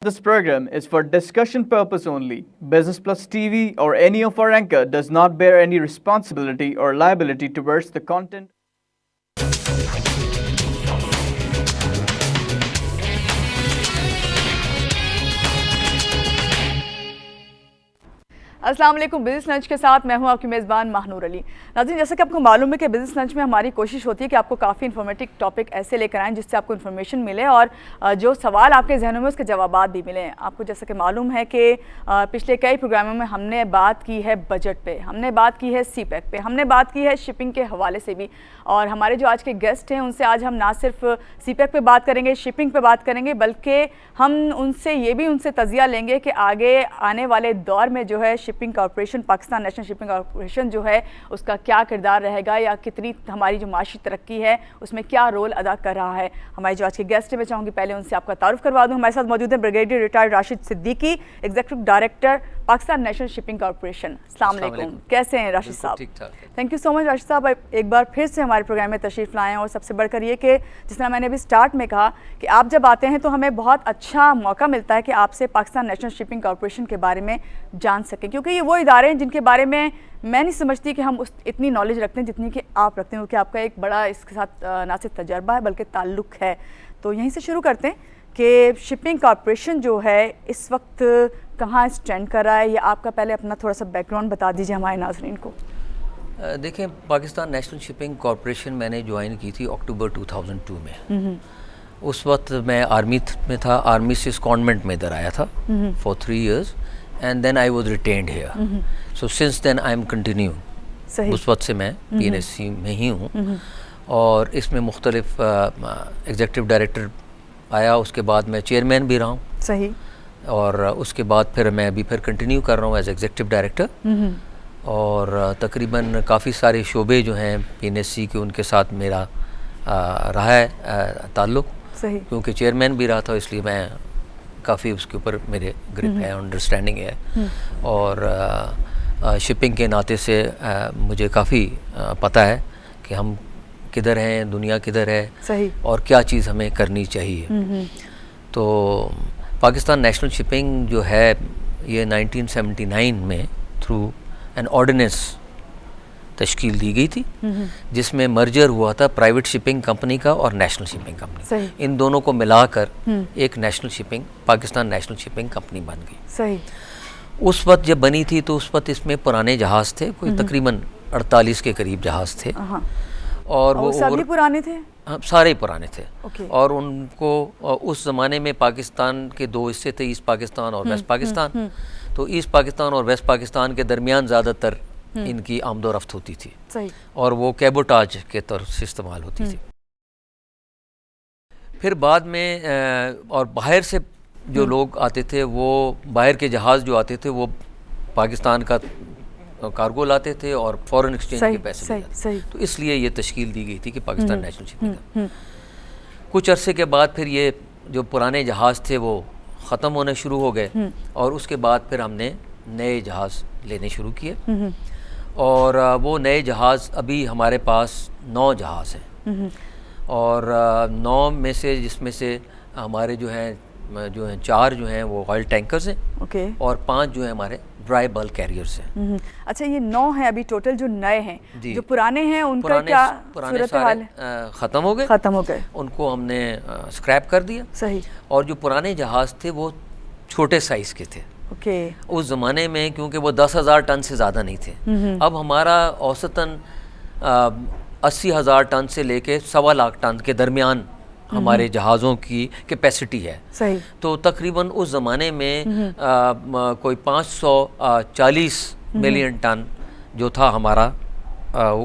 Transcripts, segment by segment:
This program is for discussion purpose only. Business Plus TV or any of our anchor does not bear any responsibility or liability towards the content. अस्सलाम वालेकुम। Business lunch के साथ मैं हूं आपकी मेज़बान महानूर अली। नाज़रीन, जैसा कि आपको मालूम है कि बिज़नेस लंच में हमारी कोशिश होती है कि आपको काफ़ी इन्फॉर्मेटिव टॉपिक ऐसे लेकर आएँ जिससे आपको इन्फॉर्मेशन मिले और जो सवाल आपके जहनों में उसके जवाबात भी मिलें। आपको जैसा कि मालूम है कि पिछले कई प्रोग्रामों में हमने बात की है बजट पे, हमने बात की है सीपैक पे, हमने बात की है शिपिंग के हवाले से भी। और हमारे जो आज के गेस्ट हैं उनसे आज हम ना सिर्फ सीपैक पे बात करेंगे, शिपिंग पे बात करेंगे, बल्कि हम उनसे तज़िया लेंगे कि आगे आने वाले दौर में जो है shipping corporation, Pakistan national shipping corporation जो है उसका क्या किरदार रहेगा या कितनी हमारी जो माशी तरक्की है उसमें क्या रोल अदा कर रहा है। हमारे जो आज के गेस्ट हैं मैं चाहूँगी पहले उनसे आपका तारुफ करवा दूँ। हमारे साथ मौजूद है brigadier retired Rashid Siddiqui, executive director Pakistan national shipping corporation. अस्सलाम वालेकुम, कैसे हैं राशिद साहब? ठीक ठाक। Thank you so much Rashid साहब, एक बार फिर से हमारे प्रोग्राम में तशरीफ़ लाएँ। और सबसे बढ़कर ये कि जिस तरह मैंने अभी स्टार्ट में कहा कि आप जब आते हैं तो हमें बहुत अच्छा मौका मिलता है कि आपसे पाकिस्तान नेशनल शिपिंग कॉर्पोरेशन के बारे में जान सकें, क्योंकि ये वो इदारे हैं जिनके बारे में मैं नहीं समझती कि हम इतनी नॉलेज रखते हैं जितनी कि आप रखते हैं, क्योंकि आपका एक बड़ा इसके साथ ना सिर्फ तजर्बा है बल्कि ताल्लुक़ है। तो यहीं से शुरू करते हैं कि शिपिंग कॉर्पोरेशन जो है इस वक्त कहाँ स्टैंड कर रहा है, या आपका पहले अपना थोड़ा सा बैकग्राउंड बता दीजिए हमारे नाज़रीन को। देखें, पाकिस्तान नेशनल शिपिंग कॉर्पोरेशन मैंने ज्वाइन की थी अक्टूबर 2002 में। उस वक्त मैं आर्मी में था, आर्मी से सेकंडमेंट में इधर आया था for 3 years and then I was retained here. So since then I am continue. उस वक्त से मैं PNSC में ही हूँ और इसमें मुख्तलिफ एग्जीक्यूटिव डायरेक्टर आया, उसके बाद मैं चेयरमैन भी रहा हूँ। सही। और उसके बाद फिर मैं अभी कंटिन्यू कर रहा हूँ एज एग्जीक्यूटिव डायरेक्टर। और तकरीबन काफ़ी सारे शोबे जो हैं PNSC के उनके साथ मेरा रहा है ताल्लुक़। सही। क्योंकि चेयरमैन भी रहा था, इसलिए मैं काफ़ी उसके ऊपर मेरे ग्रिप है, अंडरस्टैंडिंग है। और शिपिंग के नाते से मुझे काफ़ी पता है कि हम किधर हैं, दुनिया किधर है। सही। और क्या चीज़ हमें करनी चाहिए। तो पाकिस्तान नेशनल शिपिंग जो है ये 1979 में थ्रू एन ऑर्डिनेंस तश्कील दी गई थी, जिसमें मर्जर हुआ था प्राइवेट शिपिंग कंपनी का और नेशनल शिपिंग कंपनी। इन दोनों को मिलाकर एक national shipping, Pakistan national shipping company बन गई। सही। उस वक्त जब बनी थी तो उस वक्त इसमें पुराने जहाज़ थे, कोई तकरीबन 48 के करीब जहाज़ थे। और वो सभी पुराने थे? हाँ, सारे पुराने थे। और उनको उस ज़माने में पाकिस्तान के 2 हिस्से थे, ईस्ट पाकिस्तान और वेस्ट पाकिस्तान। तो ईस्ट पाकिस्तान और वेस्ट पाकिस्तान के दरमियान ज़्यादातर इनकी आमदोरफ्त होती थी। सही। और वो कैबोटाज के तौर से इस्तेमाल होती थी। फिर बाद में और बाहर से जो लोग आते थे, वो बाहर के जहाज़ जो आते थे वो पाकिस्तान का कार्गो लाते थे और फॉरेन एक्सचेंज के पैसे भी लाते। तो इसलिए ये तश्कील दी गई थी कि पाकिस्तान नेशनल शिपिंग। कुछ अरसे के बाद फिर ये जो पुराने जहाज़ थे वो ख़त्म होने शुरू हो गए और उसके बाद फिर हमने नए जहाज़ लेने शुरू किए। और वो नए जहाज़ अभी हमारे पास 9 जहाज़ हैं। और 9 में से जिसमें से हमारे जो हैं 4 जो हैं वो ऑयल टैंकर्स हैं। और 5 जो हैं हमारे ड्राई बल्क कैरियर्स हैं। अच्छा, ये 9 हैं अभी टोटल जो नए हैं। जो पुराने हैं उनका क्या सूरत हाल है? ख़त्म हो गए। उनको हमने स्क्रैप कर दिया। सही। और जो पुराने जहाज़ थे वो छोटे साइज़ के थे। उस ज़माने में, क्योंकि वो 10,000 टन से ज़्यादा नहीं थे। अब हमारा औसतन 80,000 टन से लेके 1.25 लाख टन के दरमियान हमारे जहाज़ों की कैपेसिटी है। सही। तो तकरीबन उस ज़माने में कोई 540 मिलियन टन जो था हमारा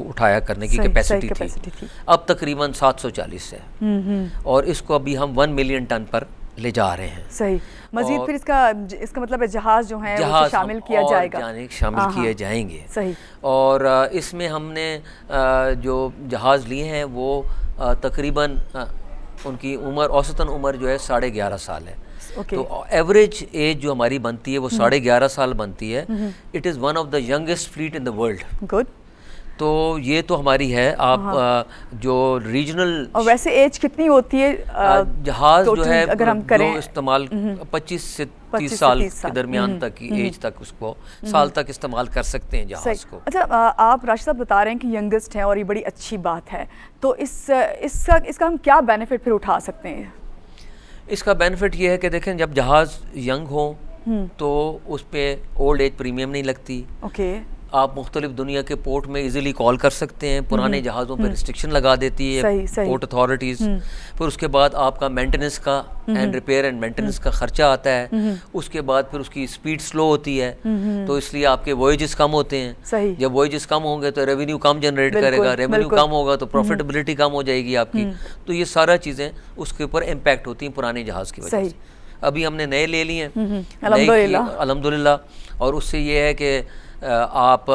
उठाया करने की कैपेसिटी थी। अब तकरीबन 740 है। और इसको अभी हम 1 मिलियन टन पर ले जा रहे हैं। सही। मजीद फिर इसका मतलब है जहाज़ जो हैं वो शामिल किया जाएगा, शामिल किए जाएंगे। सही। और इसमें हमने जो जहाज़ लिए हैं वो तकरीबन उनकी उम्र, औसतन उम्र जो है 11.5 साल है। तो एवरेज एज जो हमारी बनती है वो 11.5 साल बनती है। It is one of the youngest fleet in the world. Good. तो ये तो हमारी है। आप जो रीजनल, और वैसे एज कितनी होती है जहाज जो है अगर हम करें जो इस्तेमाल 25 से 30 साल के दरमियान तक की एज तक उसको साल तक इस्तेमाल कर सकते हैं जहाज को। अच्छा, आप राशिद साहब बता रहे हैं कि यंगेस्ट हैं और ये बड़ी अच्छी बात है, तो इसका हम क्या बेनिफिट फिर उठा सकते हैं? इसका बेनिफिट ये है कि देखें, जब जहाज़ यंग हो तो उस पर ओल्ड एज प्रीमियम नहीं लगती। ओके, आप मुख्तलिफ दुनिया के पोर्ट में इजीली कॉल कर सकते हैं। पुराने जहाज़ों पर रिस्ट्रिक्शन लगा देती है पोर्ट अथॉरिटीज़। फिर उसके बाद आपका मेंटेनेंस का एंड रिपेयर एंड मेंटेनेंस का खर्चा आता है। उसके बाद फिर उसकी स्पीड स्लो होती है, तो इसलिए आपके वॉयजेस कम होते हैं। जब वॉयजेस कम होंगे तो रेवेन्यू कम जनरेट करेगा, रेवेन्यू कम होगा तो प्रॉफिटेबिलिटी कम हो जाएगी आपकी। तो ये सारा चीज़ें उसके ऊपर इम्पैक्ट होती हैं पुराने जहाज़ की वजह से। अभी हमने नए ले लिए हैं अल्हम्दुलिल्लाह, और उससे ये है कि आप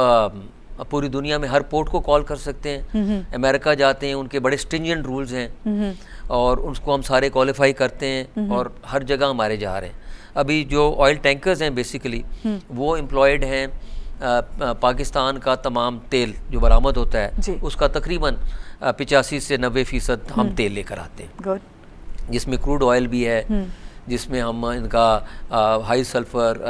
पूरी दुनिया में हर पोर्ट को कॉल कर सकते हैं। अमेरिका जाते हैं, उनके बड़े स्ट्रिंजेंट रूल्स हैं और उसको हम सारे क्वालिफाई करते हैं और हर जगह हमारे जा रहे हैं। अभी जो ऑयल टैंकर्स हैं बेसिकली वो एम्प्लॉयड हैं। पाकिस्तान का तमाम तेल जो बरामद होता है उसका तकरीबन 85 से 90% हम तेल लेकर आते हैं, जिसमें क्रूड ऑयल भी है, जिसमें हम इनका हाई सल्फर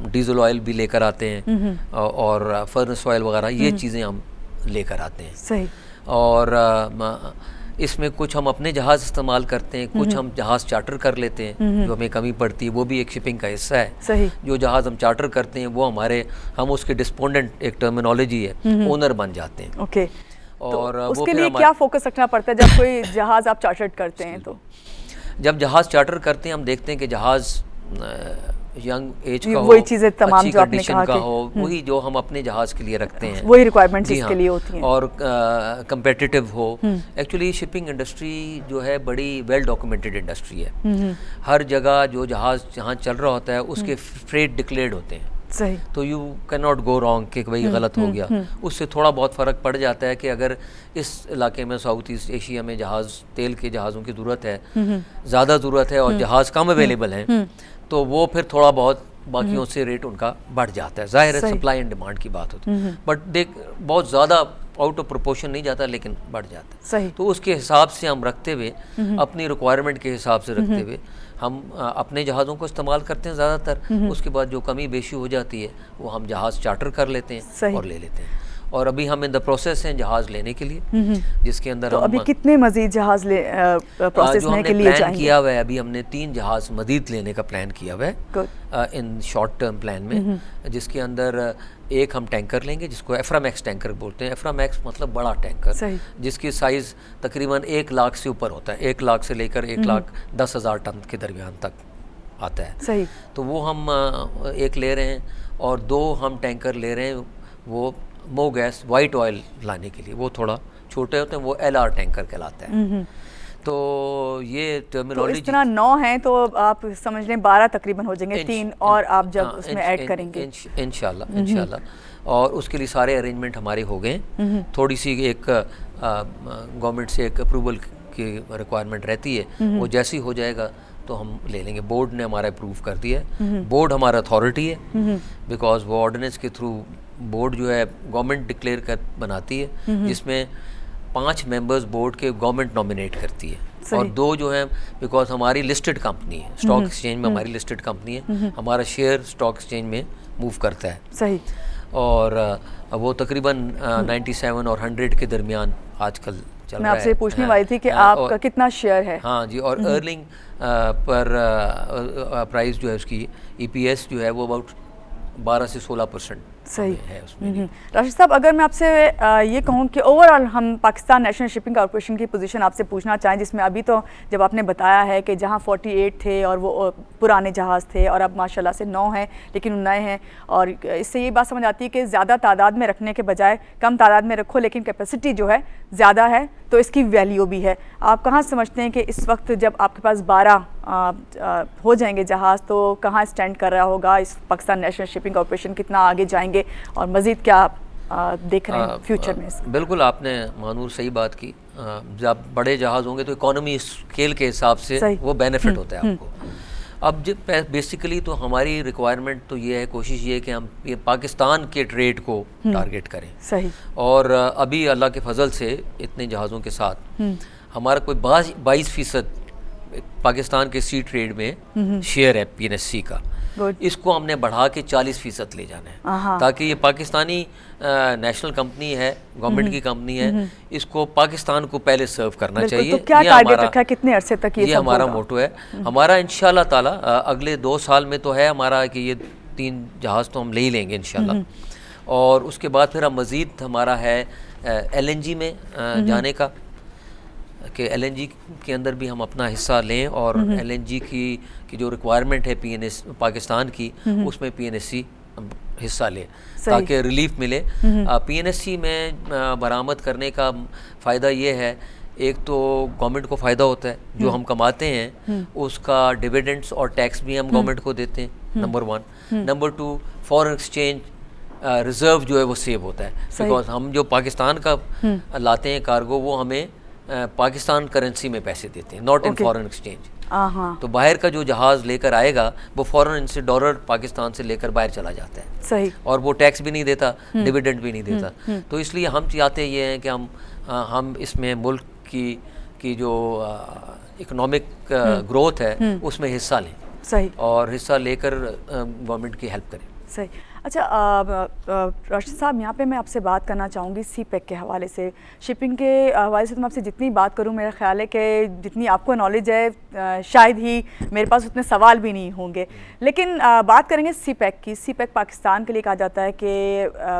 डीजल ऑयल भी लेकर आते हैं और फर्नेस ऑयल वगैरह, ये चीज़ें हम लेकर आते हैं। सही। और इसमें कुछ हम अपने जहाज़ इस्तेमाल करते हैं, कुछ हम जहाज़ चार्टर कर लेते हैं जो हमें कमी पड़ती है, वो भी एक शिपिंग का हिस्सा है। सही। जो जहाज़ हम चार्टर करते हैं वो हम उसके डिस्पोंडेंट, एक टर्मिनोलॉजी है, ओनर बन जाते हैं। ओके, और तो उसके लिए क्या फोकस रखना पड़ता है जब कोई जहाज़ आप चार्टर करते हैं? तो जब जहाज़ चार्टर करते हैं हम देखते हैं कि जहाज़ यंग एज का हो, वही चीज़ें तमाम अच्छी जो आपने कंडीशन कहा का हो, वही जो हम अपने जहाज़ के लिए रखते हैं, वही रिक्वायरमेंट्स इसके लिए होती हैं, और कंपेटिटिव हो। एक्चुअली शिपिंग इंडस्ट्री जो है बड़ी वेल डॉक्यूमेंटेड इंडस्ट्री है। हर जगह जो जहाज़ जहाँ चल रहा होता है उसके फ्रेट डिक्लेयर्ड होते हैं। सही। तो you can not go wrong कि भाई गलत हो गया। उससे थोड़ा बहुत फ़र्क पड़ जाता है कि अगर इस इलाके में साउथ ईस्ट एशिया में तेल के जहाज़ों की ज़रूरत है, ज़्यादा ज़रूरत है और जहाज़ कम अवेलेबल हैं, तो वो फिर थोड़ा बहुत बाकियों से रेट उनका बढ़ जाता है। ज़ाहिर है सप्लाई एंड डिमांड की बात होती है, बट बहुत ज़्यादा आउट ऑफ प्रोपोर्शन नहीं जाता, लेकिन बढ़ जाता है। सही। तो उसके हिसाब से हम रखते हुए, अपनी रिक्वायरमेंट के हिसाब से रखते हुए हम अपने जहाज़ों को इस्तेमाल करते हैं ज़्यादातर। उसके बाद जो कमी बेशी हो जाती है वो हम जहाज़ चार्टर कर लेते हैं और ले लेते हैं। और अभी हम इन द प्रोसेस हैं जहाज़ लेने के लिए, जिसके अंदर तो अभी कितने मजीद जहाज़ प्रोसेस में के लिए प्लान जाएंगे? किया हुआ है, अभी हमने 3 जहाज़ मजीद लेने का प्लान किया हुआ है इन शॉर्ट टर्म प्लान में, जिसके अंदर एक हम टैंकर लेंगे जिसको एफ्रामैक्स टैंकर बोलते हैं। एफ्रामैक्स मतलब बड़ा टैंकर, जिसकी साइज़ तकरीबन 1 लाख से ऊपर होता है, 1 लाख से लेकर 1,10,000 टन के दरमियान तक आता है। सही। तो वो हम एक ले रहे हैं, और 2 हम टैंकर ले रहे हैं वो मो गैस वाइट ऑयल लाने के लिए। वो थोड़ा छोटे होते हैं, वो LR टैंकर कहलाता है। तो ये टर्मिनोलॉजी, तो इस तरह 9 हैं, तो आप समझ लें 12 तकरीबन हो जाएंगे, 3 और आप जब उसमें ऐड करेंगे इंशाल्लाह। और उसके लिए सारे अरेंजमेंट हमारे हो गए। थोड़ी सी एक गवर्नमेंट से एक अप्रूवल की रिक्वायरमेंट रहती है, वो जैसी हो जाएगा तो हम ले लेंगे। बोर्ड ने हमारा अप्रूव कर दिया है। बोर्ड हमारा अथॉरिटी है, बिकॉज वो ऑर्डिनेंस के थ्रू बोर्ड जो है गवर्नमेंट डिक्लेयर कर बनाती है, जिसमें 5 मेंबर्स बोर्ड के गवर्नमेंट नॉमिनेट करती है, और 2 जो हैं बिकॉज हमारी लिस्टेड कंपनी है, स्टॉक एक्सचेंज में हमारी लिस्टेड कंपनी है, हमारा शेयर स्टॉक एक्सचेंज में मूव करता है। सही। और वो तकरीबन 97 और 100 के दरमियान आजकल चल रहा है। मैं आपसे पूछने वाली थी कि आपका कितना शेयर है? हाँ जी, और अर्निंग पर प्राइस जो है उसकी EPS जो है वो अबाउट 12 से 16% सही है उसमें। राशिद साहब, अगर मैं आपसे ये कहूँ कि ओवरऑल हम पाकिस्तान नेशनल शिपिंग कॉर्पोरेशन की पोजीशन आपसे पूछना चाहें, जिसमें अभी तो जब आपने बताया है कि जहाँ 48 थे और वो पुराने जहाज़ थे, और अब माशाल्लाह से 9 हैं लेकिन उन नए हैं, और इससे ये बात समझ आती है कि ज़्यादा तादाद में रखने के बजाय कम तादाद में रखो, लेकिन कैपेसिटी जो है ज़्यादा है तो इसकी वैल्यू भी है। आप कहाँ समझते हैं कि इस वक्त जब आपके पास 12 हो जाएंगे जहाज़, तो कहाँ स्टैंड कर रहा होगा इस पाकिस्तान नेशनल शिपिंग कॉर्पोरेशन, कितना आगे जाएंगे, और मज़ीद क्या आप देख रहे हैं फ्यूचर में? बिल्कुल आपने मानूर सही बात की। जब बड़े जहाज़ होंगे तो इकोनॉमी स्केल के हिसाब से वो बेनिफिट होता है आपको। अब जब बेसिकली तो हमारी रिक्वायरमेंट तो ये है, कोशिश ये है कि हम ये पाकिस्तान के ट्रेड को टारगेट करें। सही। और अभी अल्लाह के फजल से इतने जहाज़ों के साथ हमारा कोई 22% पाकिस्तान के सी ट्रेड में शेयर है PNSC का। इसको हमने बढ़ा के 40% ले जाना है, ताकि ये पाकिस्तानी नेशनल कंपनी है, गवर्नमेंट की कंपनी है, इसको पाकिस्तान को पहले सर्व करना चाहिए। तो क्या टारगेट रखा है, कितने अरसे तक ये हमारा मोटो है। हमारा इंशाल्लाह ताला अगले 2 साल में तो है हमारा कि ये 3 जहाज़ तो हम ले ही लेंगे इंशाल्लाह। और उसके बाद फिर हम मज़ीद हमारा है LNG में जाने का, कि LNG के अंदर भी हम अपना हिस्सा लें और LNG की जो रिक्वायरमेंट है पाकिस्तान की, उसमें PNSC हिस्सा ले ताकि रिलीफ मिले। PNSC में बरामद करने का फ़ायदा ये है, एक तो गवर्नमेंट को फ़ायदा होता है, जो हम कमाते हैं उसका डिविडेंड्स और टैक्स भी हम गवर्नमेंट को देते हैं, number 1। Number 2, foreign exchange reserve जो है वो सेव होता है, बिकॉज हम जो पाकिस्तान का लाते हैं कार्गो, वो हमें पाकिस्तान करेंसी में पैसे देते हैं, नॉट इन फॉरेन एक्सचेंज। तो बाहर का जो जहाज़ लेकर आएगा वो फॉरेन से डॉलर पाकिस्तान से लेकर बाहर चला जाता है। सही। और वो टैक्स भी नहीं देता, डिविडेंड भी नहीं देता। तो इसलिए हम चाहते ये हैं कि हम इसमें मुल्क की जो इकोनॉमिक ग्रोथ है उसमें हिस्सा लें। सही। और हिस्सा लेकर गवर्नमेंट की हेल्प करें। सही। अच्छा राशिद साहब, यहाँ पे मैं आपसे बात करना चाहूँगी CPEC के हवाले से। शिपिंग के हवाले से तो मैं आपसे जितनी बात करूँ, मेरा ख्याल है कि जितनी आपको नॉलेज है शायद ही मेरे पास उतने सवाल भी नहीं होंगे। लेकिन बात करेंगे CPEC की। CPEC पाकिस्तान के लिए कहा जाता है कि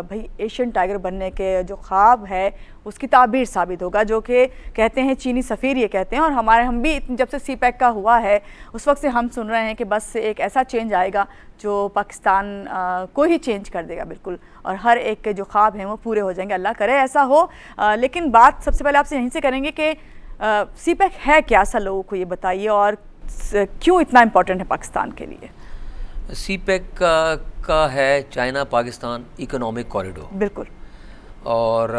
भाई एशियन टाइगर बनने के जो ख्वाब है उसकी ताबीर साबित होगा, जो कि कहते हैं चीनी सफ़ीर ये कहते हैं। और हम भी जब से CPEC का हुआ है उस वक्त से हम सुन रहे हैं कि बस एक ऐसा चेंज आएगा जो पाकिस्तान को ही चेंज कर देगा बिल्कुल, और हर एक के जो ख्वाब हैं वो पूरे हो जाएंगे। अल्लाह करे ऐसा हो। लेकिन बात सबसे पहले आपसे यहीं से करेंगे कि CPEC है क्या, ऐसा लोगों को ये बताइए, और क्यों इतना इम्पोर्टेंट है पाकिस्तान के लिए। CPEC का है चाइना पाकिस्तान इकोनॉमिक कॉरिडोर। बिल्कुल। और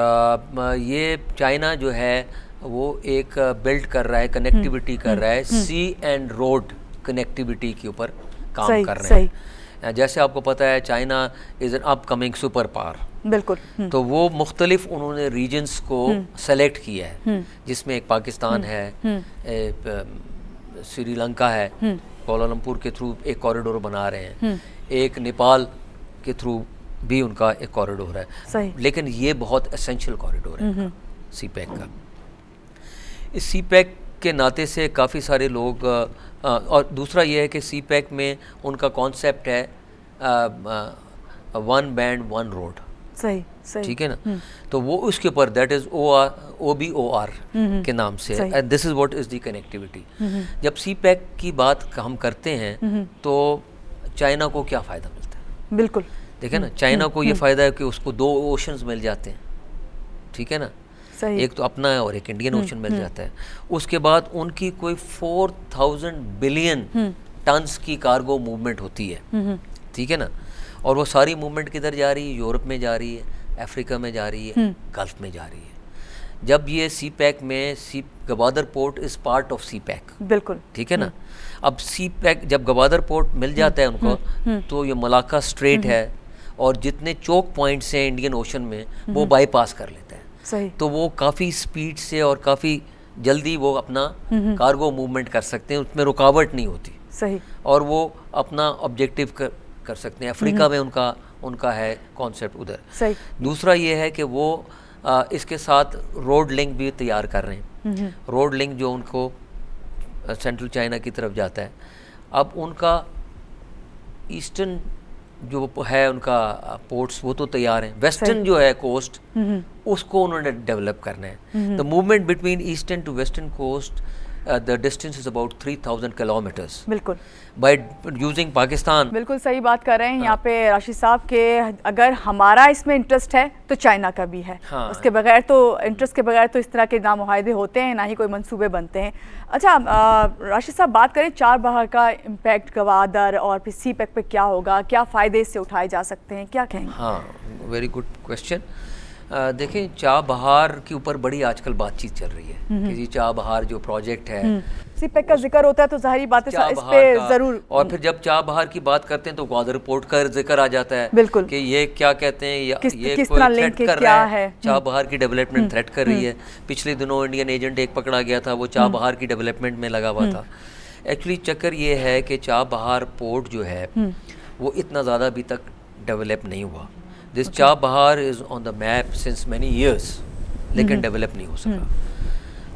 ये चाइना जो है वो एक बिल्ड कर रहा है, कनेक्टिविटी कर रहा है, सी एंड रोड कनेक्टिविटी के ऊपर काम कर रहे हैं। जैसे आपको पता है China is an upcoming super power. बिल्कुल। तो वो मुख्तलिफ उन्होंने रीजन्स को सेलेक्ट किया है, जिसमें एक पाकिस्तान है, श्रीलंका है, कोलालमपुर के थ्रू एक कॉरिडोर बना रहे हैं, एक नेपाल के थ्रू भी उनका एक कॉरिडोर है। सही। लेकिन ये बहुत एसेंशियल कॉरिडोर है CPEC का। इस CPEC के नाते से काफ़ी सारे लोग और दूसरा ये है कि CPEC में उनका कॉन्सेप्ट है 1 बैंड 1 रोड। सही। सही। ठीक है ना। तो वो उसके ऊपर दैट इज़ OBOR के नाम से, and this is what is the connectivity. जब CPEC की बात हम करते हैं तो चाइना को क्या फ़ायदा मिलता है? बिल्कुल। देखिए ना, चाइना को ये फ़ायदा है कि उसको 2 ओशंस मिल जाते हैं। ठीक है ना। सही। एक तो अपना है और एक इंडियन ओशन मिल जाता है। उसके बाद उनकी कोई 4000 बिलियन टन्स की कार्गो मूवमेंट होती है। ठीक है ना। और वो सारी मूवमेंट किधर जा रही है? यूरोप में जा रही है, अफ्रीका में जा रही है, गल्फ में जा रही है। जब ये CPEC में Gwadar port is part of CPEC। बिल्कुल। ठीक है ना। अब CPEC जब गवादर पोर्ट मिल जाता है उनको, तो ये मलाक्का स्ट्रेट है और जितने चोक पॉइंट्स हैं इंडियन ओशन में वो बाईपास कर लेता है। सही। तो वो काफ़ी स्पीड से और काफ़ी जल्दी वो अपना कार्गो मूवमेंट कर सकते हैं, उसमें रुकावट नहीं होती। सही। और वो अपना ऑब्जेक्टिव कर सकते हैं। अफ्रीका में उनका है कॉन्सेप्ट उधर। सही। दूसरा ये है कि वो इसके साथ रोड लिंक भी तैयार कर रहे हैं। रोड लिंक जो उनको सेंट्रल चाइना की तरफ जाता है। अब उनका ईस्टर्न जो है उनका पोर्ट्स वो तो तैयार हैं, वेस्टर्न जो है कोस्ट उसको उन्होंने डेवलप करना है। The movement between eastern to western coast the distance is about 3000 kilometres. बिल्कुल। By using Pakistan. बिल्कुल सही बात कर रहे हैं यहाँ पे राशिद साहब के अगर हमारा इसमें इंटरेस्ट है तो चाइना का भी है। उसके बगैर तो इंटरेस्ट के बगैर तो इस तरह के ना मुआहदे होते हैं ना ही कोई मंसूबे बनते हैं। अच्छा राशिद साहब, बात करें चार बाहर का इम्पैक्ट गवादर और फिर CPEC पे क्या होगा, क्या फ़ायदे इससे उठाए जा सकते हैं, क्या कहेंगे? हाँ, वेरी गुड क्वेश्चन। देखें, चाबहार के ऊपर बड़ी आजकल बातचीत चल रही है कि जी चाबहार जो प्रोजेक्ट है, सीपेक का जिक्र होता है तो जाहिर बात है इस पे जरूर, और फिर जब चाबहार की बात करते हैं तो ग्वादर पोर्ट का जिक्र आ जाता है। बिल्कुल, कि ये क्या कहते हैं, ये किस कोई तरह थ्रेट कर क्या रहा है, चाबहार की डेवलपमेंट थ्रेट कर रही है। पिछले दिनों इंडियन एजेंट एक पकड़ा गया था, वो चाबहार की डेवलपमेंट में लगा हुआ था। एक्चुअली चक्कर ये है कि चाबहार पोर्ट जो है वो इतना ज़्यादा अभी तक डेवलप नहीं हुआ। This Chabahar is on the map since many years, लेकिन डेवलप नहीं हो सका।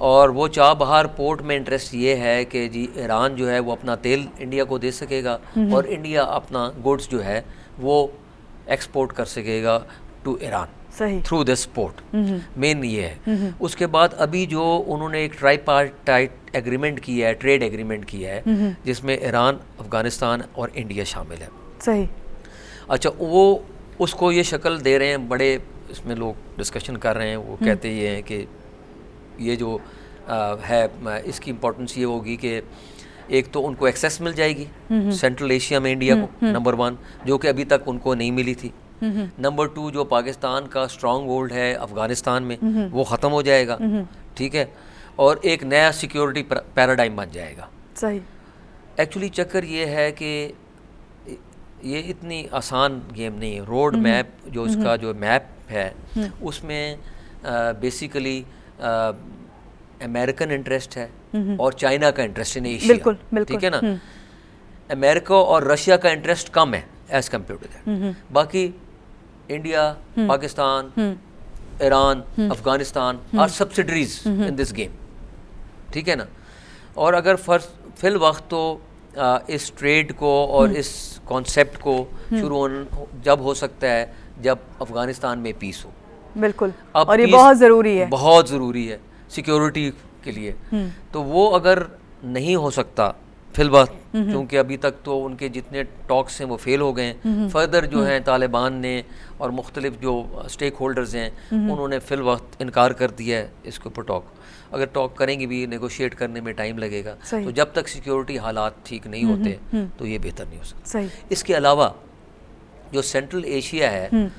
और वो चाबहार पोर्ट में इंटरेस्ट ये है कि जी ईरान जो है वो अपना तेल इंडिया को दे सकेगा और इंडिया अपना गुड्स जो है वो एक्सपोर्ट कर सकेगा to Iran through this port. Main ये है। उसके बाद अभी जो उन्होंने एक ट्राईपार्टाइट एग्रीमेंट किया है, ट्रेड एग्रीमेंट किया है, जिसमें ईरान, अफगानिस्तान और इंडिया शामिल है। सही। अच्छा, वो उसको ये शक्ल दे रहे हैं, बड़े इसमें लोग डिस्कशन कर रहे हैं। वो कहते ये हैं कि ये जो है इसकी इम्पोर्टेंस ये होगी कि एक तो उनको एक्सेस मिल जाएगी सेंट्रल एशिया में इंडिया को, नंबर 1, जो कि अभी तक उनको नहीं मिली थी। नंबर 2, जो पाकिस्तान का स्ट्रॉन्ग होल्ड है अफ़गानिस्तान में वो ख़त्म हो जाएगा, ठीक है, और एक नया सिक्योरिटी पैराडाइम बन जाएगा। सही। एक्चुअली चक्कर ये है कि ये इतनी आसान गेम नहीं है। रोड मैप जो इसका जो मैप है उसमें बेसिकली अमेरिकन इंटरेस्ट है और चाइना का इंटरेस्ट इन एशिया। बिल्कुल, बिल्कुल, ठीक है ना। अमेरिका और रशिया का इंटरेस्ट कम है एज कम्पेयर टू दैट। बाकी India, Pakistan, Iran, Afghanistan are subsidiaries in this game, ठीक है ना। और अगर फिल वक्त तो इस ट्रेड को और इस कॉन्सेप्ट को शुरू जब हो सकता है जब अफगानिस्तान में पीस हो। बिल्कुल, और ये बहुत ज़रूरी है, बहुत ज़रूरी है सिक्योरिटी के लिए। तो वो अगर नहीं हो सकता फिलहाल, क्योंकि अभी तक तो उनके जितने टॉक्स हैं वो फेल हो गए हैं। फर्दर जो हैं तालिबान ने और मुख्तलिफ जो स्टेक होल्डर्स हैं उन्होंने फिल वक्त इनकार कर दिया है इसके ऊपर टॉक। अगर टॉक करेंगे भी, नेगोशिएट करने में टाइम लगेगा। तो जब तक सिक्योरिटी हालात ठीक नहीं होते तो ये बेहतर नहीं हो सकता। इसके अलावा जो सेंट्रल एशिया है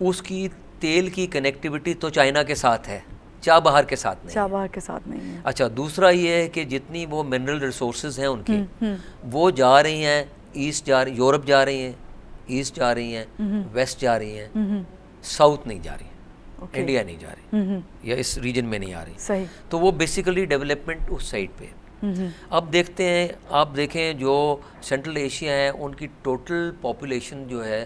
उसकी तेल की कनेक्टिविटी तो चाइना के साथ है, चाबहार के साथ नहीं। चाबहार के साथ नहीं है। अच्छा, दूसरा ये है कि जितनी वो मिनरल रिसोर्सेज हैं उनकी वो जा रही हैं ईस्ट, यूरोप जा रही हैं, ईस्ट जा रही हैं, वेस्ट जा रही हैं, साउथ नहीं जा रही, इंडिया नहीं जा रही, या इस रीजन में नहीं आ रही। सही। तो वो बेसिकली डेवलपमेंट उस साइड पे। अब देखते हैं, आप देखें जो सेंट्रल एशिया है उनकी टोटल पॉपुलेशन जो है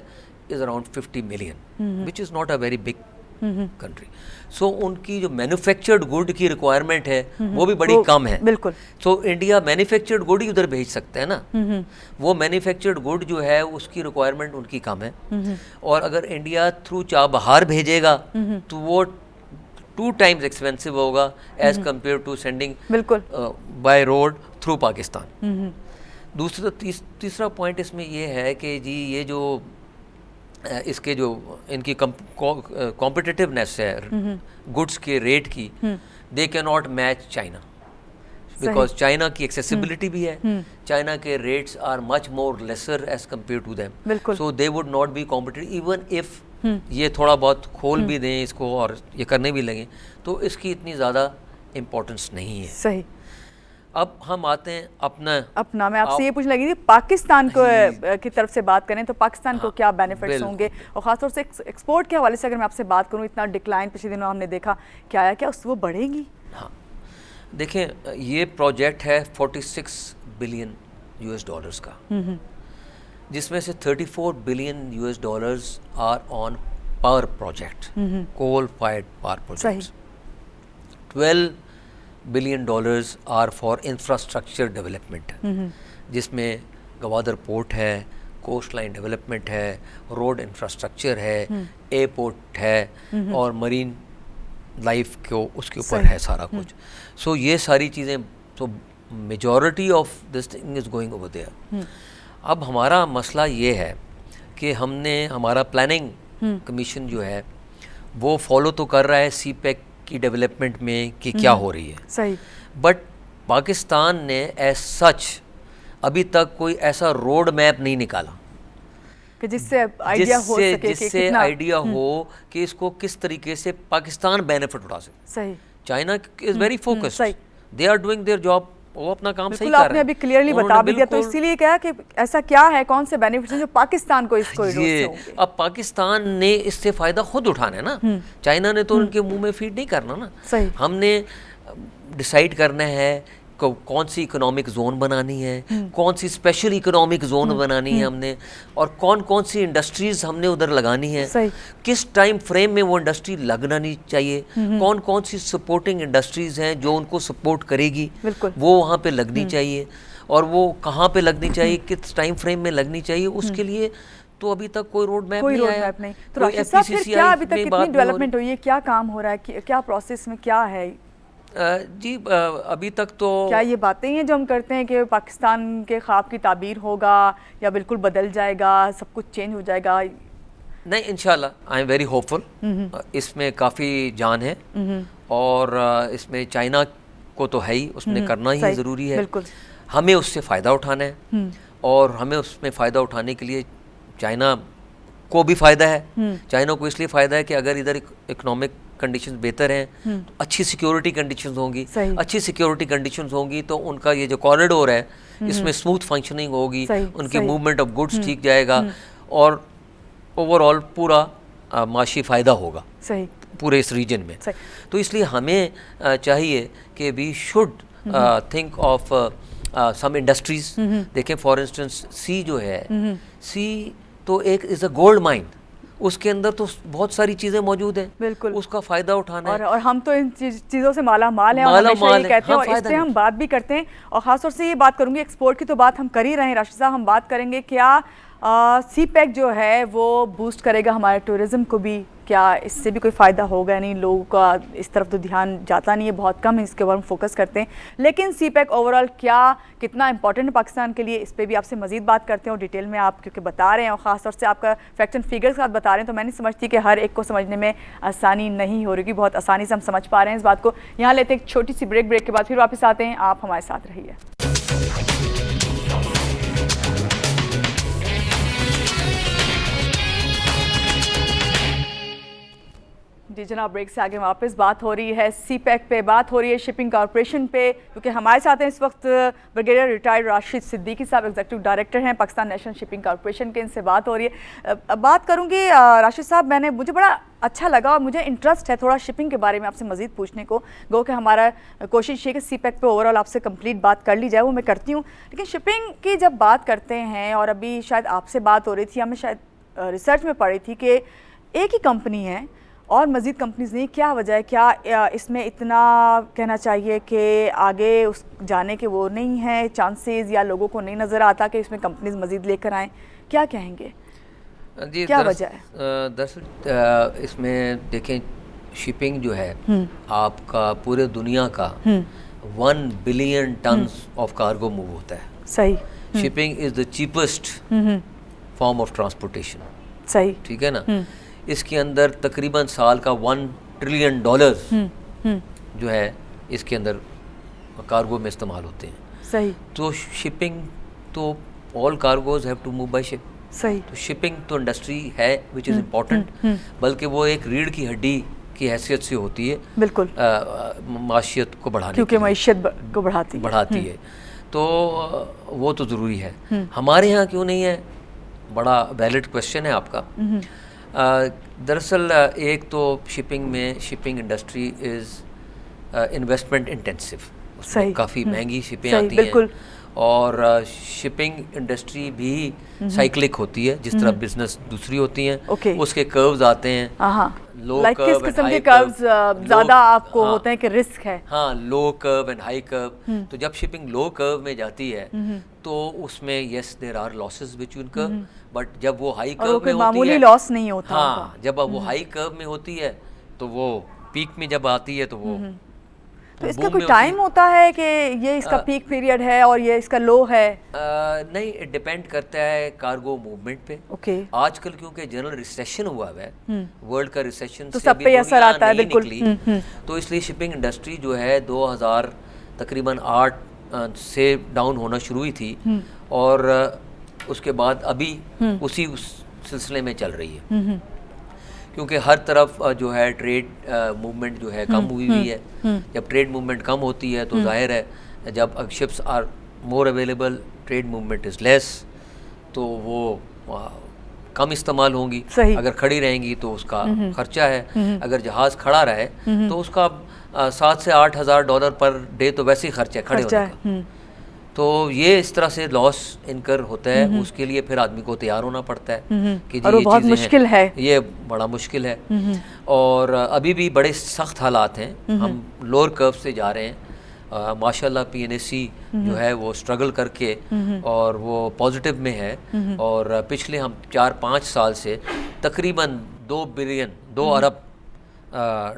is around 50 million, which is not a very big country. So उनकी जो मैन्युफैक्चर्ड गुड की रिक्वायरमेंट है वो भी बड़ी कम है। बिल्कुल। सो इंडिया मैन्युफैक्चर्ड गुड ही उधर भेज सकता है ना। वो मैन्युफैक्चर्ड गुड जो है उसकी रिक्वायरमेंट उनकी कम है, और अगर इंडिया थ्रू चाबहार भेजेगा तो वो 2 टाइम्स एक्सपेंसिव होगा as compare to sending by road through Pakistan. तीसरा पॉइंट इसमें ये है कि जी ये जो इसके जो इनकी कॉम्पिटिटिवनेस है गुड्स के रेट की, they can not match China, because China की एक्सेसिबिलिटी भी है, चाइना के rates are much more lesser as compare to them, so they would not be competitive even if ये थोड़ा बहुत खोल भी दें इसको और ये करने भी लगें तो इसकी इतनी ज़्यादा इम्पोर्टेंस नहीं है। सही। अब हम आते हैं अपना मैं आपसे ये पूछने लगी थी, पाकिस्तान को की तरफ से बात करें तो पाकिस्तान को क्या बेनिफिट्स होंगे, और ख़ासतौर से एक्सपोर्ट के हवाले से अगर मैं आपसे बात करूं, इतना डिक्लाइन पिछले दिनों हमने देखा, क्या आया, क्या वो बढ़ेंगी? हाँ, देखें ये प्रोजेक्ट है 46 बिलियन US डॉलर्स का, जिसमें से 34 billion US dollars are on power project, coal fired power project, 12 billion dollars are for infrastructure development, जिसमें गवादर पोर्ट है, कोस्ट लाइन डेवलपमेंट है, रोड इंफ्रास्ट्रक्चर है, एयरपोर्ट है और मरीन लाइफ को उसके ऊपर है सारा कुछ। सो ये सारी चीज़ें, तो majority of this thing is going over there. अब हमारा मसला ये है कि हमने हमारा प्लानिंग कमीशन जो है वो फॉलो तो कर रहा है सीपेक की डेवलपमेंट में कि क्या हो रही है, सही, बट पाकिस्तान ने एज सच अभी तक कोई ऐसा रोड मैप नहीं निकाला कि जिससे आइडिया हो सके कि जिससे आइडिया हो कि इसको किस तरीके से पाकिस्तान बेनिफिट उठा सके। सही। China is very focused, they are doing their job, वो अपना काम सही कर रहे हैं। आपने अभी क्लियरली बता भी दिया, तो इसीलिए कहा कि ऐसा क्या है, कौन से बेनिफिट्स हैं जो पाकिस्तान को इसको होंगे। अब पाकिस्तान ने इससे फायदा खुद उठाना है ना, चाइना ने तो उनके मुंह में फीड नहीं करना ना। सही। हमने डिसाइड करना है कौन सी इकोनॉमिक जोन बनानी है, कौन सी स्पेशल इकोनॉमिक जोन बनानी है हमने, और कौन कौन सी इंडस्ट्रीज हमने उधर लगानी है, किस टाइम फ्रेम में वो इंडस्ट्री लगना नहीं चाहिए, कौन कौन सी सपोर्टिंग इंडस्ट्रीज हैं जो उनको सपोर्ट करेगी वो वहाँ पे लगनी चाहिए, और वो कहाँ पे लगनी चाहिए, किस टाइम फ्रेम में लगनी चाहिए, उसके लिए तो अभी तक कोई रोड मैप नहीं आया। तो राशिद साहब, फिर क्या अभी तक कितनी डेवलपमेंट हुई है, क्या काम हो रहा है, क्या प्रोसेस में क्या है? जी अभी तक तो क्या ये बातें हैं जो हम करते हैं कि पाकिस्तान के ख्वाब की ताबीर होगा या बिल्कुल बदल जाएगा, सब कुछ चेंज हो जाएगा? नहीं, इंशाल्लाह आई एम वेरी होपफुल। इसमें काफ़ी जान है, और इसमें चाइना को तो है ही, उसने करना ही ज़रूरी है। हमें उससे फ़ायदा उठाना है, और हमें उसमें फ़ायदा उठाने के लिए चाइना को भी फ़ायदा है। चाइना को इसलिए फ़ायदा है कि अगर इधर इकोनॉमिक कंडीशंस बेहतर हैं तो अच्छी सिक्योरिटी कंडीशंस होंगी, अच्छी सिक्योरिटी कंडीशंस होंगी तो उनका ये जो कॉरिडोर है इसमें स्मूथ फंक्शनिंग होगी, उनकी मूवमेंट ऑफ गुड्स ठीक जाएगा, और ओवरऑल पूरा माशी फ़ायदा होगा पूरे इस रीजन में। तो इसलिए हमें चाहिए कि we should think of some industries. देखें फॉर इंस्टेंस सी जो है, सी तो एक इज़ अ गोल्ड माइन, उसके अंदर तो बहुत सारी चीजें मौजूद हैं, बिल्कुल उसका फायदा उठाना है। और हम तो इन चीज़ों से माला माल हैं, और हमेशा ये कहते हैं, और इस पे हम बात भी करते हैं। और खासतौर से ये बात करूंगी, एक्सपोर्ट की तो बात हम कर ही रहे हैं राशिद साहब, हम बात करेंगे क्या CPEC जो है वो बूस्ट करेगा हमारे टूरिज्म को भी, क्या इससे भी कोई फ़ायदा होगा? नहीं, लोगों का इस तरफ तो ध्यान जाता नहीं है, बहुत कम इसके ऊपर हम फोकस करते हैं, लेकिन CPEC ओवरऑल क्या कितना इंपॉर्टेंट है पाकिस्तान के लिए, इस पर भी आपसे मजीद बात करते हैं। और डिटेल में आप क्योंकि बता रहे हैं और ख़ासतौर से आपका फैक्ट्स एंड फिगर्स के साथ बता रहे हैं, तो मैं नहीं समझती कि हर एक को समझने में आसानी नहीं हो रही, बहुत आसानी से हम समझ पा रहे हैं इस बात को। यहाँ लेते हैं एक छोटी सी ब्रेक के बाद फिर वापस आते हैं, आप हमारे साथ रहिए। जी जनाब, ब्रेक से आगे वापस बात हो रही है CPEC पे, बात हो रही है शिपिंग कॉरपोरेशन पे, क्योंकि हमारे साथ हैं इस वक्त ब्रिगेडियर रिटायर्ड राशिद सिद्दीकी साहब, एग्जीक्यूटिव डायरेक्टर हैं पाकिस्तान नेशनल शिपिंग कॉरपोरेशन के, इनसे बात हो रही है। बात करूंगी राशिद साहब, मुझे बड़ा अच्छा लगा और मुझे इंटरेस्ट है थोड़ा शिपिंग के बारे में आपसे मजीद पूछने को, गो कि हमारा कोशिश ये कि CPEC पे ओवरऑल आपसे कंप्लीट बात कर ली जाए, वो मैं करती हूँ। लेकिन शिपिंग की जब बात करते हैं, और अभी शायद आपसे बात हो रही थी, हमें शायद रिसर्च में पढ़ी थी कि एक ही कंपनी है और मज़ीद कंपनीज नहीं, क्या वजह है? क्या इसमें इतना कहना चाहिए कि आगे उस जाने के वो नहीं है चांसेस, या लोगों को नहीं नज़र आता कि इसमें कंपनीज मज़ीद लेकर आएँ? क्या कहेंगे जी, क्या वजह है? दरअसल इसमें देखें, शिपिंग जो है आपका पूरे दुनिया का 1 billion ton of cargo move होता है। सही। Shipping is the cheapest form of transportation. सही, ठीक है ना। इसके अंदर तकरीबन साल का $1 ट्रिलियन जो है इसके अंदर कार्गो में इस्तेमाल होते हैं। सही। तो शिपिंग तो all cargos have to move by ship. सही। तो शिपिंग तो इंडस्ट्री है विच इज़ इम्पॉर्टेंट, बल्कि वो एक रीढ़ की हड्डी की हैसियत से होती है, बिल्कुल माशियत को बढ़ाने, क्योंकि माशियत को बढ़ाती है, तो वो तो ज़रूरी है। हमारे यहाँ क्यों नहीं है, बड़ा वैलिड क्वेश्चन है आपका। दरअसल एक तो shipping industry is investment intensive, उसमें काफ़ी महंगी शिपें आती हैं, और शिपिंग इंडस्ट्री भी साइक्लिक होती है, जिस तरह बिजनेस दूसरी होती हैं, उसके कर्व्स आते हैं, लो कर्व किस किस्म के कर्व्स ज़्यादा आपको होते हैं कि रिस्क है? हाँ, लो कर्व एंड हाई कर्व। तो जब शिपिंग लो कर्व में जाती है तो उसमें yes there are losses which you incur, but जब वो हाई कर्व में होती है, लॉस नहीं होता। हाँ, जब वो हाई कर्व में होती है तो वो पीक में जब आती है तो वो तो इसका कोई टाइम होता है कि ये इसका पीक पीरियड है और ये इसका लो है? नहीं, डिपेंड करता है कार्गो मूवमेंट पे। ओके। आजकल क्योंकि जनरल रिसेशन हुआ है, वर्ल्ड का रिसेशन तो सब पे असर आता है, बिल्कुल। तो इसलिए शिपिंग इंडस्ट्री जो है 2000 तकरीबन 8 से डाउन होना शुरू हुई थी, और उसके बाद अभी उसी सिलसिले में चल रही है, क्योंकि हर तरफ जो है ट्रेड मूवमेंट जो है कम हुई हुई है। जब ट्रेड मूवमेंट कम होती है तो जाहिर है जब ships are more available, trade movement is less, तो वो कम इस्तेमाल होंगी। अगर खड़ी रहेंगी तो उसका खर्चा है, अगर जहाज़ खड़ा रहे तो उसका 7 से 8 हज़ार डॉलर पर डे तो वैसे ही खर्चा है खड़े होने का। तो ये इस तरह से लॉस इनकर होता है, उसके लिए फिर आदमी को तैयार होना पड़ता है कि और ये बहुत मुश्किल है, ये बड़ा मुश्किल है। और अभी भी बड़े सख्त हालात हैं, हम लोअर कर्व से जा रहे हैं। माशाल्लाह PNSE जो है वो स्ट्रगल करके और वो पॉजिटिव में है, और पिछले हम 4-5 साल से तकरीबन 2 बिलियन 2 अरब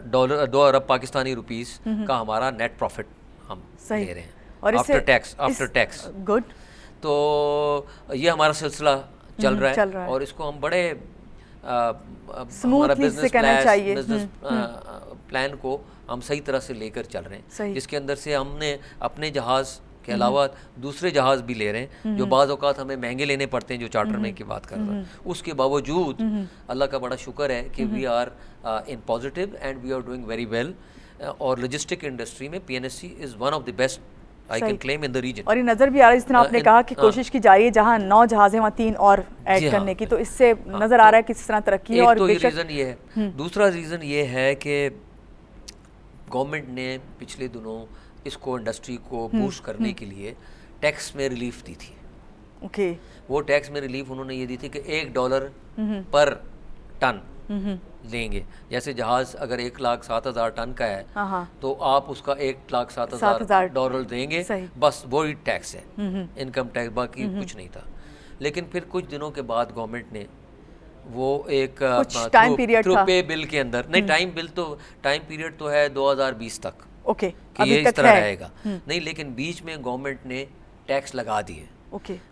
डॉलर 2 अरब पाकिस्तानी रुपीस का हमारा नेट प्रॉफिट हम ले रहे हैं और आफ्टर टैक्स। गुड। तो ये हमारा सिलसिला चल रहा है और इसको हम बड़े हमारा बिजनेस प्लान को हम सही तरह से लेकर चल रहे हैं, जिसके अंदर से हमने अपने जहाज़ के अलावा दूसरे जहाज़ भी ले रहे हैं जो बाज़ औक़ात हमें महंगे लेने पड़ते हैं, जो चार्टर में की बात कर रहे हैं। उसके बावजूद अल्लाह का बड़ा शुक्र है कि we are in positive and we are doing very well. और लॉजिस्टिक इंडस्ट्री में PNSE is one of the best I can claim in the region। और ये नज़र भी आ रहा है, जिस तरह आपने कहा कि कोशिश की जा रही है, जहाँ 9 जहाज़ हैं वहाँ 3 और ऐड करने की, तो इससे नज़र आ रहा है कि किस तरह तरक्की है। और तो ये रीज़न ये है। दूसरा रीज़न ये है कि गवर्नमेंट ने पिछले दिनों इसको इंडस्ट्री को बूस्ट करने के लिए टैक्स में रिलीफ दी थी। वो टैक्स में रिलीफ उन्होंने ये दी थी कि $1 पर टन लेंगे। जैसे जहाज अगर 1,07,000 टन का है तो आप उसका 1,07,000 डॉलर देंगे, बस वो ही टैक्स है, इनकम टैक्स, बाकी कुछ नहीं था। लेकिन फिर कुछ दिनों के बाद गवर्नमेंट ने वो एक टाइम पीरियड थ्रू पे बिल के अंदर, नहीं टाइम पीरियड तो है 2020 तक, कि ये इस तरह रहेगा नहीं, लेकिन बीच में गवर्नमेंट ने टैक्स लगा दिए।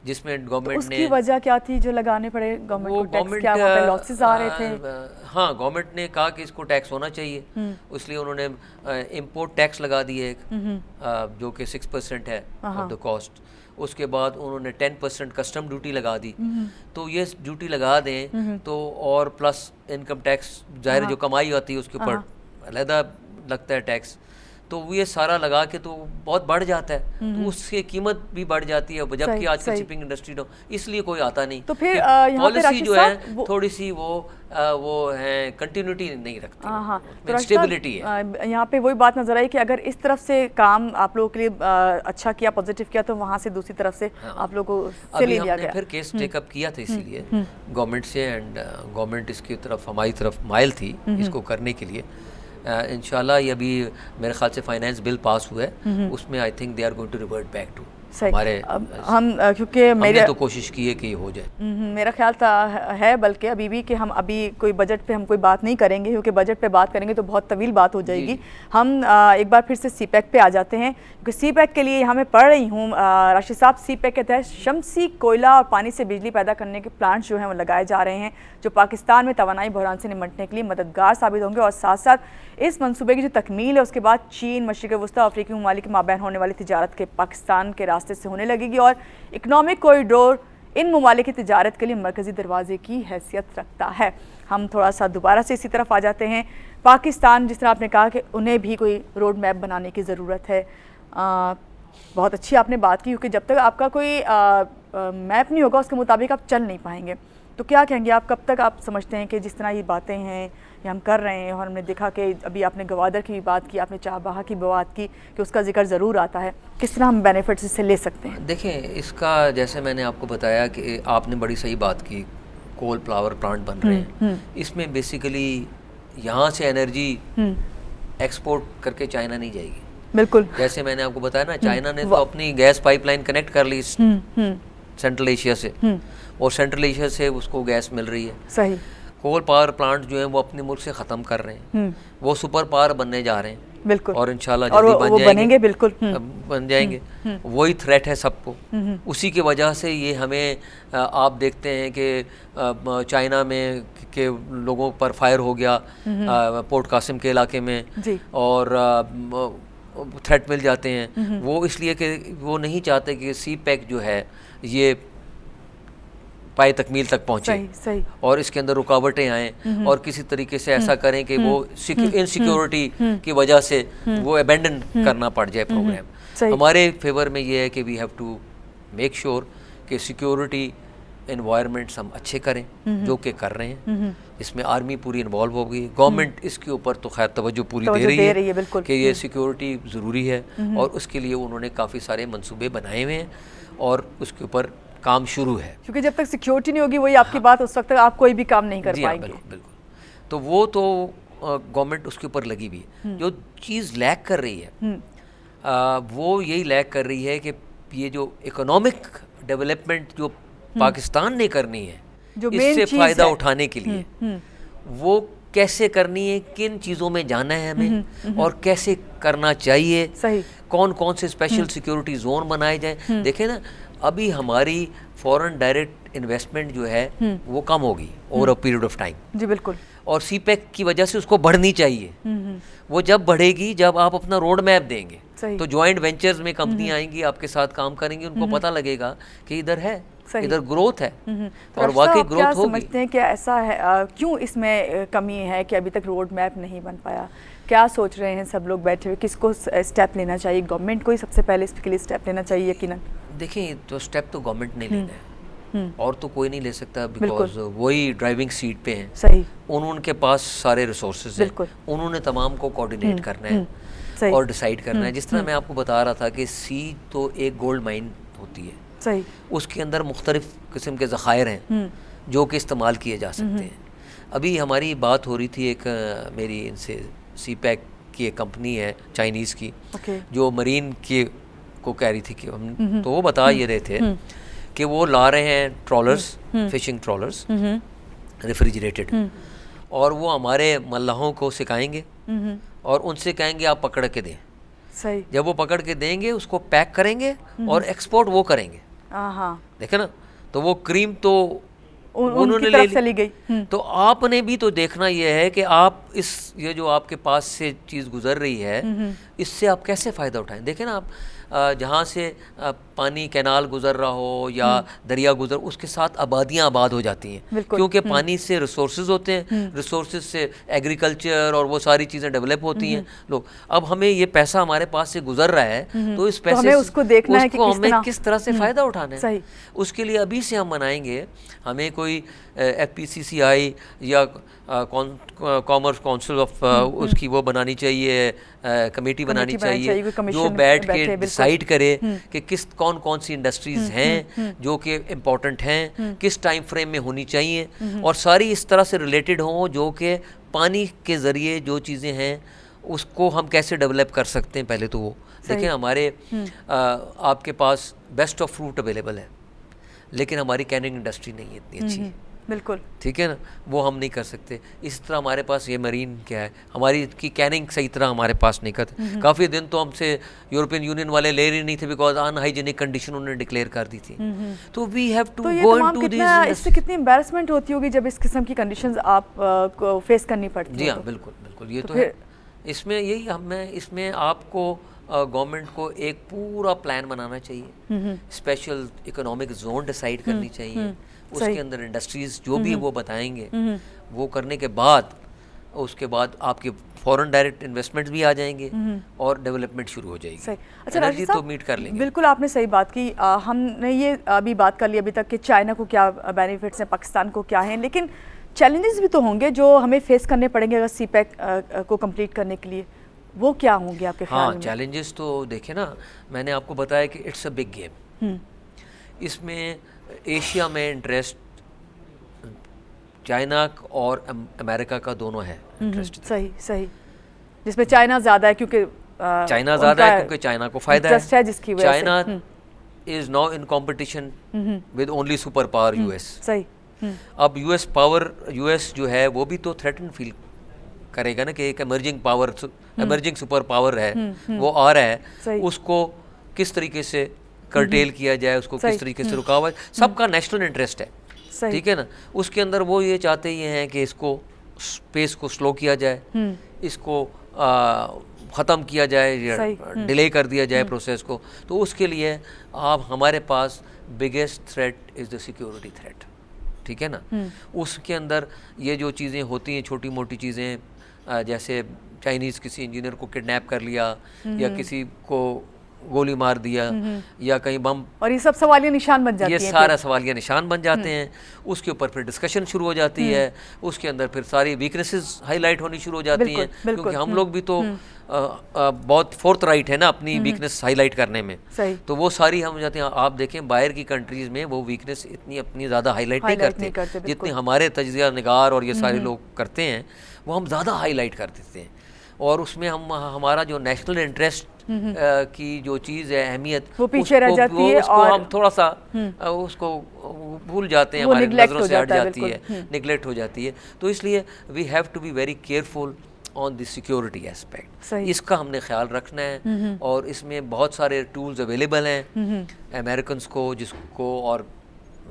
जिसमें गवर्नमेंट उसकी वजह क्या थी जो लगाने पड़े गवर्नमेंट को टैक्स? क्या वहाँ पे लॉसेस आ रहे थे? हाँ, गवर्नमेंट ने कहा कि इसको टैक्स होना चाहिए, इसलिए उन्होंने इंपोर्ट टैक्स लगा दिए एक, जो कि 6% है ऑफ द कॉस्ट। उसके बाद उन्होंने 10% कस्टम ड्यूटी लगा दी। तो ये ड्यूटी लगा दें तो और प्लस इनकम टैक्स, जाहिर जो कमाई होती है उसके ऊपर अलहदा लगता है टैक्स, तो ये सारा लगा के तो बहुत बढ़ जाता है, तो उसकी कीमत भी बढ़ जाती है, जबकि आजकल शिपिंग इंडस्ट्री तो इसलिए कोई आता नहीं। तो फिर पॉलिसी जो है थोड़ी सी वो है, कंटिन्यूटी नहीं रखती, स्टेबिलिटी है। यहाँ पे वही बात नजर आई कि अगर इस तरफ से काम आप लोगों के लिए अच्छा किया, पॉजिटिव किया, तो वहाँ से दूसरी तरफ से आप लोगों को ले लिया गया। फिर केस टेकअप किया था इसीलिए गवर्नमेंट से, एंड गवर्नमेंट इसकी तरफ हमारी तरफ माइल थी इसको करने के लिए। इंशाल्लाह ये अभी मेरे ख्याल से फाइनेंस बिल पास हुआ है, उसमें I think they are going to revert back to हमारे। हम क्योंकि मेरे तो कोशिश की है कि ये हो जाए। मेरा ख्याल था है बल्कि अभी भी कि हम अभी कोई बजट पे हम कोई बात नहीं करेंगे, क्योंकि बजट पे बात करेंगे तो बहुत तवील बात हो जाएगी। हम एक बार फिर से CPEC पे आ जाते हैं, क्योंकि CPEC के लिए यहाँ मैं पढ़ रही हूँ राशिद साहब, CPEC के तहत शमसी, कोयला और पानी से बिजली पैदा करने के प्लांट्स जो हैं वो लगाए जा रहे हैं, जो पाकिस्तान में तवानाई बहरान से निपटने के लिए मददगार साबित होंगे। और साथ साथ इस मनसूबे की जो तकमील है उसके बाद चीन, मशरिक़ वस्ता, अफ्रीकी ममालिक के माबैन होने वाली तिजारत के पाकिस्तान के रास्ते से होने लगेगी, और इकनॉमिक कॉरिडोर इन ममालिक की तिजारत के लिए मरकज़ी दरवाजे की हैसियत रखता है। हम थोड़ा सा दोबारा से इसी तरफ आ जाते हैं। पाकिस्तान, जिस तरह आपने कहा कि उन्हें भी कोई रोड मैप बनाने की ज़रूरत है, बहुत अच्छी आपने बात की, क्योंकि जब तक आपका कोई मैप नहीं होगा उसके मुताबिक आप चल नहीं पाएंगे। तो क्या कहेंगे आप, कब तक आप समझते हैं कि जिस तरह ये बातें हैं ये हम कर रहे हैं, और हमने देखा कि अभी आपने गवादर की भी बात की, आपने चाबहा की बात की कि उसका जिक्र ज़रूर आता है, किस तरह हम बेनिफिट्स इससे ले सकते हैं? देखें, इसका जैसे मैंने आपको बताया कि आपने बड़ी सही बात की, कोल पावर प्लांट बन रहे हैं, इसमें बेसिकली यहाँ से एनर्जी एक्सपोर्ट करके चाइना नहीं जाएगी। बिल्कुल, जैसे मैंने आपको बताया ना, चाइना ने तो अपनी गैस पाइपलाइन कनेक्ट कर ली सेंट्रल एशिया से, और सेंट्रल एशिया से उसको गैस मिल रही है। सही। कोल पावर प्लांट जो है वो अपने मुल्क से ख़त्म कर रहे हैं, वो सुपर पावर बनने जा रहे हैं। बिल्कुल, और इंशाल्लाह जल्दी बनेंगे, बिल्कुल बन जाएंगे। वही थ्रेट है सबको, उसी की वजह से ये हमें आप देखते हैं कि चाइना में के लोगों पर फायर हो गया पोर्ट कासिम के इलाके में, और थ्रेट मिल जाते हैं। वो इसलिए कि वो नहीं चाहते कि CPEC जो है ये पाए तकमील तक पहुँचे। सही, सही। और इसके अंदर रुकावटें आएँ और किसी तरीके से ऐसा करें कि वो इनसिक्योरिटी की वजह से वो अबेंडन करना पड़ जाए प्रोग्राम। हमारे फेवर में ये है कि we have to make sure कि सिक्योरिटी एनवायरनमेंट्स हम अच्छे करें, जो कि कर रहे हैं। इसमें आर्मी पूरी इन्वॉल्व हो गई, गवर्नमेंट इसके ऊपर तो खैर तवज्जो पूरी दे रही है कि ये सिक्योरिटी ज़रूरी है और उसके लिए उन्होंने काफ़ी सारे मंसूबे बनाए हुए हैं और उसके ऊपर काम शुरू है। क्योंकि जब तक सिक्योरिटी नहीं होगी, वही आपकी बात, उस वक्त तक आप कोई भी काम नहीं कर पाएंगे। बिल्कुल बिल्कुल। तो वो तो गवर्नमेंट उसके ऊपर लगी हुई है। जो चीज़ लैक कर रही है वो यही लैक कर रही है कि ये जो इकोनॉमिक डेवलपमेंट जो पाकिस्तान ने करनी है, इससे फ़ायदा उठाने के लिए वो कैसे करनी है, किन चीज़ों में जाना है हमें और कैसे करना चाहिए, सही। कौन कौन से स्पेशल सिक्योरिटी जोन बनाए जाएं। देखें ना, अभी हमारी फॉरेन डायरेक्ट इन्वेस्टमेंट जो है वो कम होगी over a period of time. जी बिल्कुल। और सीपैक की वजह से उसको बढ़नी चाहिए। वो जब बढ़ेगी जब आप अपना रोड मैप देंगे, तो जॉइंट वेंचर्स में कंपनी आएंगी, आपके साथ काम करेंगी, उनको पता लगेगा कि इधर है, इधर ग्रोथ है और वाकई ग्रोथ होगी। समझते हैं कि ऐसा है, क्यों इसमें कमी है कि अभी तक रोड मैप नहीं बन पाया? क्या सोच रहे हैं सब लोग बैठे हुए, किसको स्टेप लेना चाहिए? गवर्नमेंट को ही सबसे पहले इसके लिए स्टेप लेना चाहिए यकीनन। देखिए, तो स्टेप तो गवर्नमेंट ने लेना है और तो कोई नहीं ले सकता, बिकॉज वही ड्राइविंग सीट पे हैं। सही। उनके पास सारे रिसोर्सेज हैं, उन्होंने तमाम को कोऑर्डिनेट करना है और डिसाइड करना है। जिस तरह मैं आपको बता रहा था कि सी तो एक गोल्ड माइन होती है, सही। उसके अंदर मुख्तलिफ किस्म के ज़खायर हैं जो कि इस्तेमाल किए जा सकते हैं। अभी हमारी बात हो रही थी, एक मेरी इनसे सीपैक की एक कंपनी है चाइनीज़ की, जो मरीन के को कह रही थी कि हम, तो वो बता ये रहे थे कि वो ला रहे हैं ट्रॉलर्स, फिशिंग ट्रॉलर्स रेफ्रिजरेटेड, और वो हमारे मल्लाहों को सिखाएंगे और उनसे कहेंगे आप पकड़ के दें। सही। जब वो पकड़ के देंगे उसको पैक करेंगे और एक्सपोर्ट वो करेंगे। देखे ना, तो वो क्रीम तो उन्होंने ले चली गई। तो आपने भी तो देखना ये है कि आप ये जो आपके पास से चीज़ गुजर रही है, इससे आप कैसे फ़ायदा उठाएं। देखें ना, आप जहाँ से पानी कैनाल गुजर रहा हो या दरिया गुजर, उसके साथ आबादियाँ आबाद हो जाती हैं, क्योंकि पानी से रिसोर्सेज होते हैं, रिसोर्सेज से एग्रीकल्चर और वो सारी चीज़ें डेवलप होती हैं। लोग, अब हमें ये पैसा हमारे पास से गुजर रहा है, तो इस पैसे हमें उसको देखना है कि हमें किस तरह से फ़ायदा उठाना है। उसके लिए अभी से हम बनाएंगे, हमें कोई FPCCI या कॉमर्स काउंसिल ऑफ उसकी वो बनानी चाहिए, कमेटी बनानी चाहिए जो बैठ के डिसाइड करे कि कौन कौन सी इंडस्ट्रीज़ हैं जो कि इम्पोर्टेंट हैं, किस टाइम फ्रेम में होनी चाहिए, और सारी इस तरह से रिलेटेड हों जो कि पानी के ज़रिए जो चीज़ें हैं उसको हम कैसे डेवलप कर सकते हैं। पहले तो वो देखें, हमारे आपके पास बेस्ट ऑफ फ्रूट अवेलेबल है, लेकिन हमारी कैनिंग इंडस्ट्री नहीं है इतनी अच्छी। बिल्कुल ठीक है ना, वो हम नहीं कर सकते। इस तरह हमारे पास ये मरीन क्या है, हमारी की कैनिंग सही तरह हमारे पास नहीं करते। काफ़ी दिन तो हमसे यूरोपियन यूनियन वाले ले रही नहीं थे, बिकॉज अनहाइजीनिक कंडीशन उन्होंने डिक्लेयर कर दी थी। तो we have to go into this. इससे कितनी एम्बैरेसमेंट होती होगी जब इस किस्म की कंडीशंस आप को फेस करनी पड़ती है। जी हाँ, बिल्कुल बिल्कुल, ये तो है। इसमें यही हमें, इसमें आपको गवर्नमेंट को एक पूरा प्लान बनाना चाहिए, स्पेशल इकोनॉमिक जोन डिसाइड करनी चाहिए, उसके अंदर इंडस्ट्रीज जो भी वो बताएंगे वो करने के बाद, उसके बाद आपके फॉरेन डायरेक्ट इन्वेस्टमेंट्स भी आ जाएंगे और डेवलपमेंट शुरू हो जाएगी। अच्छा, एनर्जी तो मीट कर लेंगे। बिल्कुल, आपने सही बात की। हमने ये अभी बात कर ली अभी तक कि चाइना को क्या बेनिफिट्स हैं, पाकिस्तान को क्या हैं, लेकिन चैलेंजेस भी तो होंगे जो हमें फेस करने पड़ेंगे अगर सीपैक को कंप्लीट करने के लिए। वो क्या होंगे आपके ख्याल में? हाँ, चैलेंजेस तो देखे ना, मैंने आपको बताया कि इट्स अ बिग गेम। इसमें एशिया में इंटरेस्ट चाइना और अमेरिका का दोनों है इंटरेस्ट। सही सही, जिसमें चाइना ज़्यादा है क्योंकि चाइना ज़्यादा है क्योंकि चाइना को फ़ायदा है, जिसकी वजह से China is now in competition with only super power US। सही। अब US जो है वो भी तो थ्रेटन फील करेगा ना कि एक इमर्जिंग सुपर पावर है, वो आ रहा है, उसको किस तरीके से कर्टेल किया जाए, उसको किस तरीके से रुका हुआ है। सबका नेशनल इंटरेस्ट है, ठीक है ना। उसके अंदर वो ये चाहते ही हैं कि इसको पेस को स्लो किया जाए, इसको ख़त्म किया जाए, डिले कर दिया जाए प्रोसेस को। तो उसके लिए आप हमारे पास biggest threat is the security threat. ठीक है ना। उसके अंदर ये जो चीज़ें होती हैं, छोटी मोटी चीज़ें, जैसे चाइनीज़ किसी इंजीनियर को किडनैप कर लिया या किसी को गोली मार दिया या कहीं बम, और ये सब सवालिया निशान बन जाते हैं, ये सारा सवालिया निशान बन जाते हैं। उसके ऊपर फिर डिस्कशन शुरू हो जाती है, उसके अंदर फिर सारी वीकनेसेस हाईलाइट होनी शुरू हो जाती हैं, क्योंकि हम लोग भी तो बहुत फोर्थ राइट है ना अपनी वीकनेस हाईलाइट करने में, तो वो सारी हम जाते हैं। आप देखें बाहर की कंट्रीज में वो वीकनेस इतनी अपनी ज़्यादा हाईलाइट नहीं करते जितनी हमारे तजिया निगार और ये सारे लोग करते हैं, वो हम ज़्यादा हाईलाइट कर देते हैं। और उसमें हम हमारा जो नेशनल इंटरेस्ट की जो चीज़ है, अहमियत, वो पीछे रह जाती है और हम थोड़ा सा उसको भूल जाते हैं, हमारी नज़रों से हट जाती है, निगलेक्ट हो जाती है। तो इसलिए we have to be very careful on the security aspect, इसका हमने ख्याल रखना है। और इसमें बहुत सारे टूल्स अवेलेबल हैं अमेरिकन को, जिसको और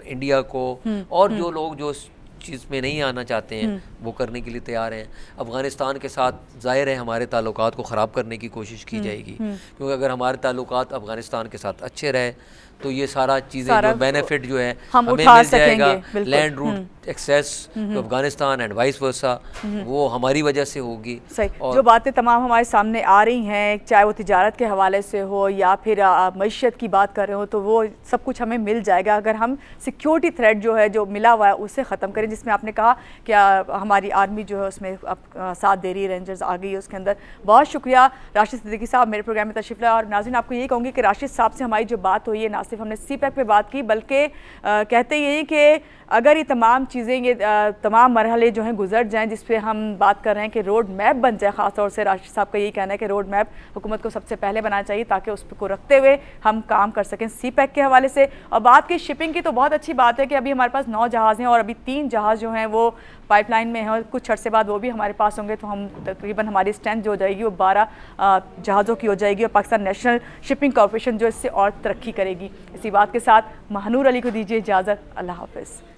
इंडिया को, और जो लोग जो चीज़ में नहीं आना चाहते हैं वो करने के लिए तैयार हैं। अफ़गानिस्तान के साथ ज़ाहिर है हमारे ताल्लुकात को ख़राब करने की कोशिश की जाएगी, क्योंकि अगर हमारे ताल्लुकात अफ़गानिस्तान के साथ अच्छे रहे तो ये सारा चीज़ें जो बेनिफिट जो है हमें मिल जाएगा, land route access to Afghanistan and vice versa, वो हमारी वजह से होगी। सही, जो बातें तमाम हमारे सामने आ रही हैं, चाहे वो तिजारत के हवाले से हो या फिर मईशत की बात कर रहे हो, तो वो सब कुछ हमें मिल जाएगा अगर हम सिक्योरिटी थ्रेट जो है, जो मिला हुआ है, उसे ख़त्म करें। जिसमें आपने कहा कि हमारी आर्मी जो है उसमें साथ दे रही है, रेंजर्स आ गई है उसके अंदर। बहुत शुक्रिया राशिद सिद्दीकी साहब मेरे प्रोग्राम में तशरीफ़ लाए। और नाज़रीन आपको ये कहूँगी कि राशिद साहब से हमारी जो बात हुई है, ना सिर्फ हमने CPEC पे बात की, बल्कि कहते यही कि अगर ये तमाम चीज़ें, ये तमाम मरहले जो हैं गुजर जाएं, जिस पे हम बात कर रहे हैं कि रोड मैप बन जाए, ख़ास तौर से राशिद साहब का यही कहना है कि रोड मैप हुकूमत को सबसे पहले बनाना चाहिए, ताकि उस को रखते हुए हम काम कर सकें CPEC के हवाले से। और बात की शिपिंग की, तो बहुत अच्छी बात है कि अभी हमारे पास 9 जहाज़ हैं और अभी 3 जहाज़ जो हैं वो पाइपलाइन में हैं, और कुछ अर्से बाद वो भी हमारे पास होंगे, तो हम तकरीबन हमारी स्ट्रेंथ जो हो जाएगी वो 12 जहाज़ों की हो जाएगी, और पाकिस्तान नेशनल शिपिंग कॉरपोरेशन जो इससे और तरक्की करेगी। इसी बात के साथ महानूर अली को दीजिए इजाज़त। अल्लाह हाफ़िज़।